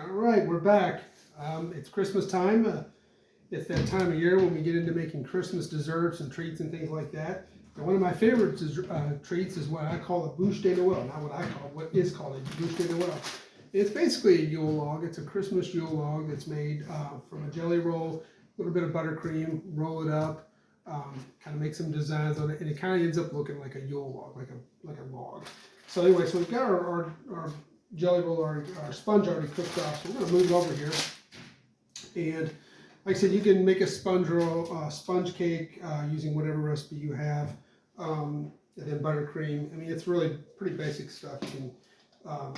All right, we're back. It's Christmas time. It's that time of year when we get into making Christmas desserts and treats and things like that. And one of my favorite treats is what I call a Buche de Noel. Not what I call it, what is called a Buche de Noel. It's basically a Yule log. It's a Christmas Yule log that's made from a jelly roll, a little bit of buttercream, roll it up, kind of make some designs on it, and it kind of ends up looking like a Yule log, like a log. So anyway, so we've got our jelly roll, our sponge already cooked off, so we're going to move it over here. And like I said, you can make a sponge roll, sponge cake using whatever recipe you have, and then buttercream. I mean, it's really pretty basic stuff. You can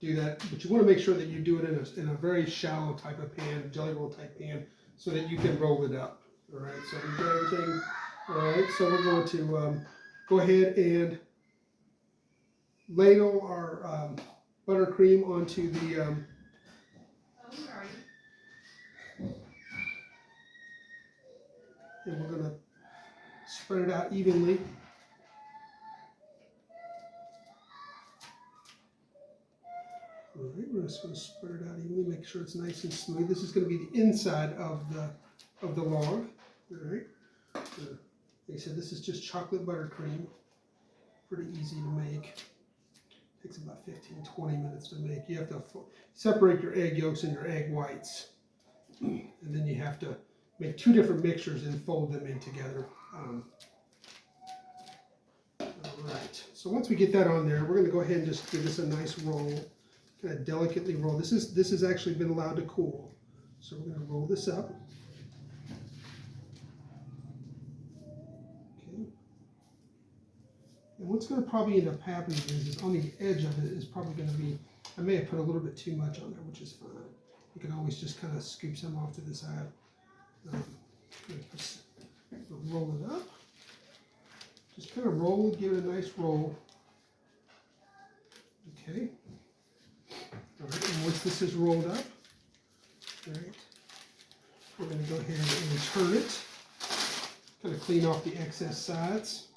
do that, but you want to make sure that you do it in a very shallow type of pan, jelly roll type pan, so that you can roll it up. All right, so we've got everything. All right, so we're going to go ahead and ladle our buttercream onto the and we're going to spread it out evenly. All right, we're just going to spread it out evenly, make sure it's nice and smooth. This is going to be the inside of the log. All right. Like I said, this is just chocolate buttercream. Pretty easy to make. Takes about 15-20 minutes to make. You have to separate your egg yolks and your egg whites, and then you have to make two different mixtures and fold them in together. All right. So once we get that on there, we're going to go ahead and just give this a nice roll. Kind of delicately roll. This has actually been allowed to cool, so we're going to roll this up. And what's going to probably end up happening is on the edge of it is probably going to be, I may have put a little bit too much on there, which is fine. You can always just kind of scoop some off to the side. Roll it up. Just kind of roll it, give it a nice roll. Okay. All right, and once this is rolled up, all right, we're going to go ahead and turn it. Kind of clean off the excess sides.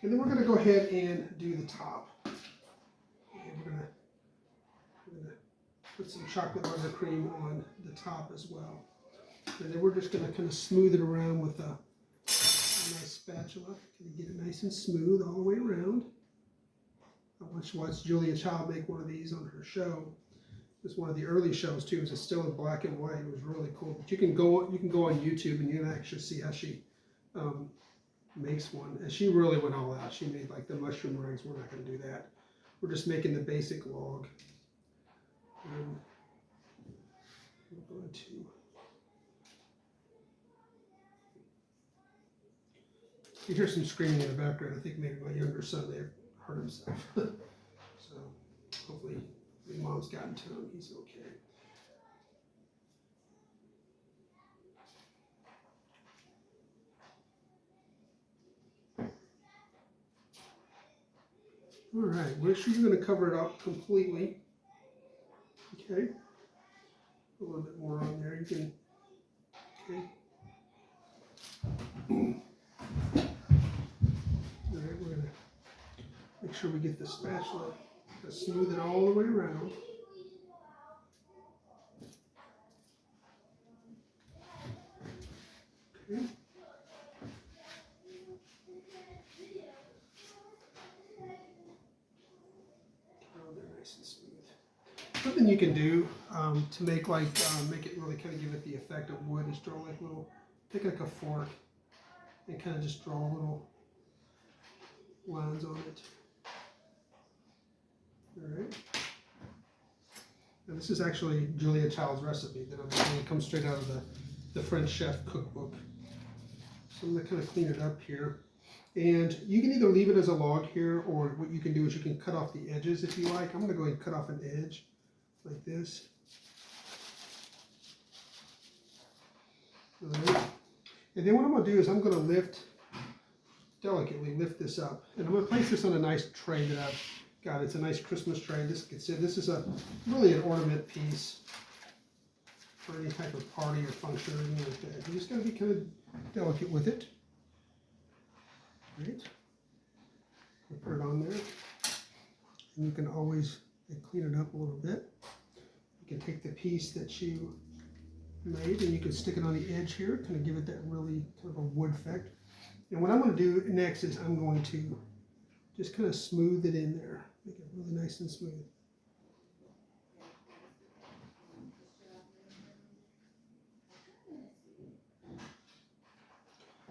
And then we're going to go ahead and do the top. And we're going to put some chocolate buttercream on the top as well. And then we're just going to kind of smooth it around with a nice spatula. Kind of get it nice and smooth all the way around. I once watched Julia Child make one of these on her show. It was one of the early shows too. It was still in black and white. It was really cool. But you can go on YouTube and you can actually see how she makes one, and she really went all out. She made like the mushroom rings. We're not going to do that. We're just making the basic log. We're going to you hear some screaming in the background. I think maybe my younger son may have hurt himself. So hopefully mom's gotten to him. He's okay. All right, make sure you're going to cover it up completely. Okay, a little bit more on there. You can. Okay. All right, we're going to make sure we get the spatula to smooth it all the way around. Okay. Something you can do to make make it really kind of give it the effect of wood is draw like little, take like a fork and kind of just draw little lines on it. All right. And this is actually Julia Child's recipe that I'm making. It comes straight out of the French chef cookbook. So I'm going to kind of clean it up here. And you can either leave it as a log here, or what you can do is you can cut off the edges if you like. I'm going to go ahead and cut off an edge like this. All right. And then what I'm going to do is I'm going to delicately lift this up. And I'm going to place this on a nice tray that I've got. It's a nice Christmas tray. This is really an ornament piece for any type of party or function or anything like that. You just got to be kind of delicate with it. Right. Put it on there. And you can always clean it up a little bit. can take the piece that you made and you can stick it on the edge here, kind of give it that really kind of a wood effect. And what I'm going to do next is I'm going to just kind of smooth it in there, make it really nice and smooth.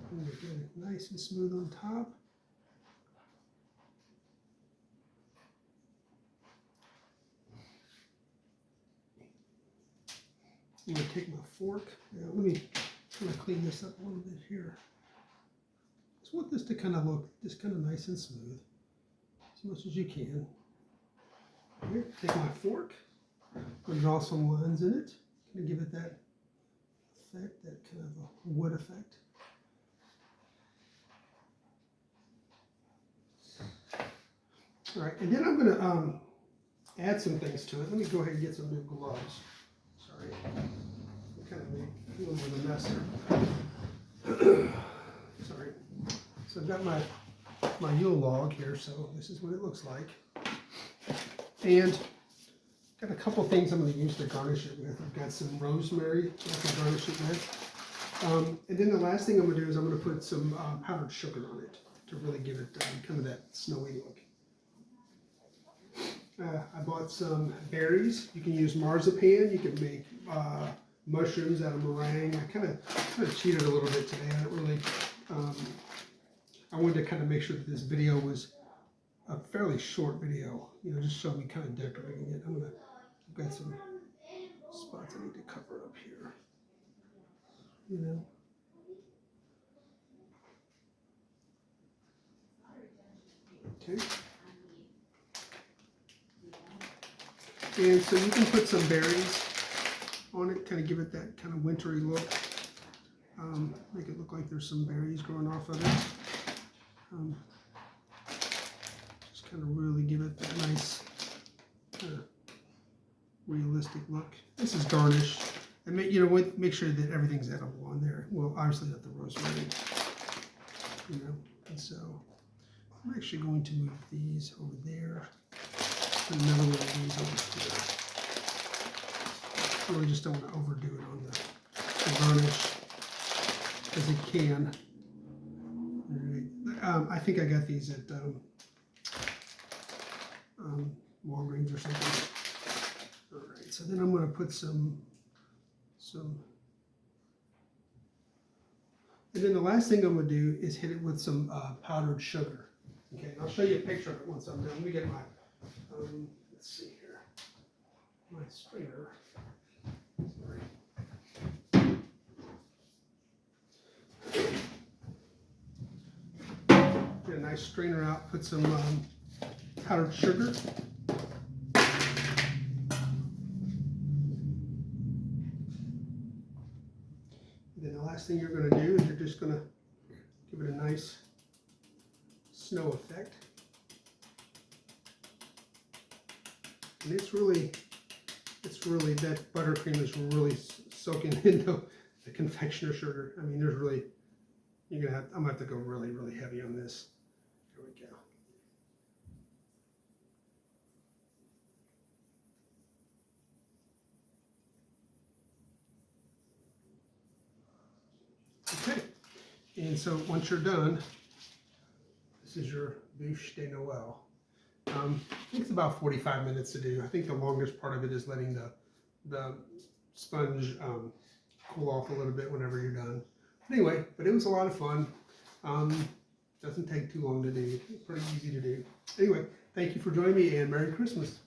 And get it nice and smooth on top. I'm going to take my fork. Let me kind of clean this up a little bit here. Just want this to kind of look just kind of nice and smooth, as much as you can. Here, take my fork. I'm going to draw some lines in it. Kind of give it that effect, that kind of a wood effect. All right, and then I'm going to add some things to it. Let me go ahead and get some new gloves. Sorry, I'm kind of made a little bit of a mess here. Sorry. So I've got my Yule log here, so this is what it looks like. And got a couple things I'm going to use to garnish it with. I've got some rosemary I can garnish it with. And then the last thing I'm going to do is I'm going to put some powdered sugar on it to really give it kind of that snowy look. I bought some berries. You can use marzipan. You can make mushrooms out of meringue. I kind of cheated a little bit today. I don't really. I wanted to kind of make sure that this video was a fairly short video. You know, just show me kind of decorating it. I've got some spots I need to cover up here. You know. Okay. And so you can put some berries on it, kind of give it that kind of wintry look. Make it look like there's some berries growing off of it. Just kind of really give it that nice realistic look. This is garnish. And make sure that everything's edible on there. Well, obviously not the rosemary. You know, and so I'm actually going to move these over there. Another one of these over here. Really just don't want to overdo it on the garnish, as it can. All right. I think I got these at Walgreens or something. All right, so then I'm going to put some, and then the last thing I'm going to do is hit it with some powdered sugar. Okay, and I'll show you a picture of it once I'm done. Let me get my let's see here, my strainer. Sorry. Get a nice strainer out, put some powdered sugar. And then the last thing you're going to do is you're just going to give it a nice snow effect. And it's really, that buttercream is really soaking into the confectioner sugar. I mean, there's really, I'm gonna have to go really, really heavy on this. Here we go. Okay, and so once you're done, this is your Buche de Noel. I think it's about 45 minutes to do. I think the longest part of it is letting the sponge cool off a little bit whenever you're done. But anyway, but it was a lot of fun. Doesn't take too long to do. Pretty easy to do. Anyway, thank you for joining me and Merry Christmas.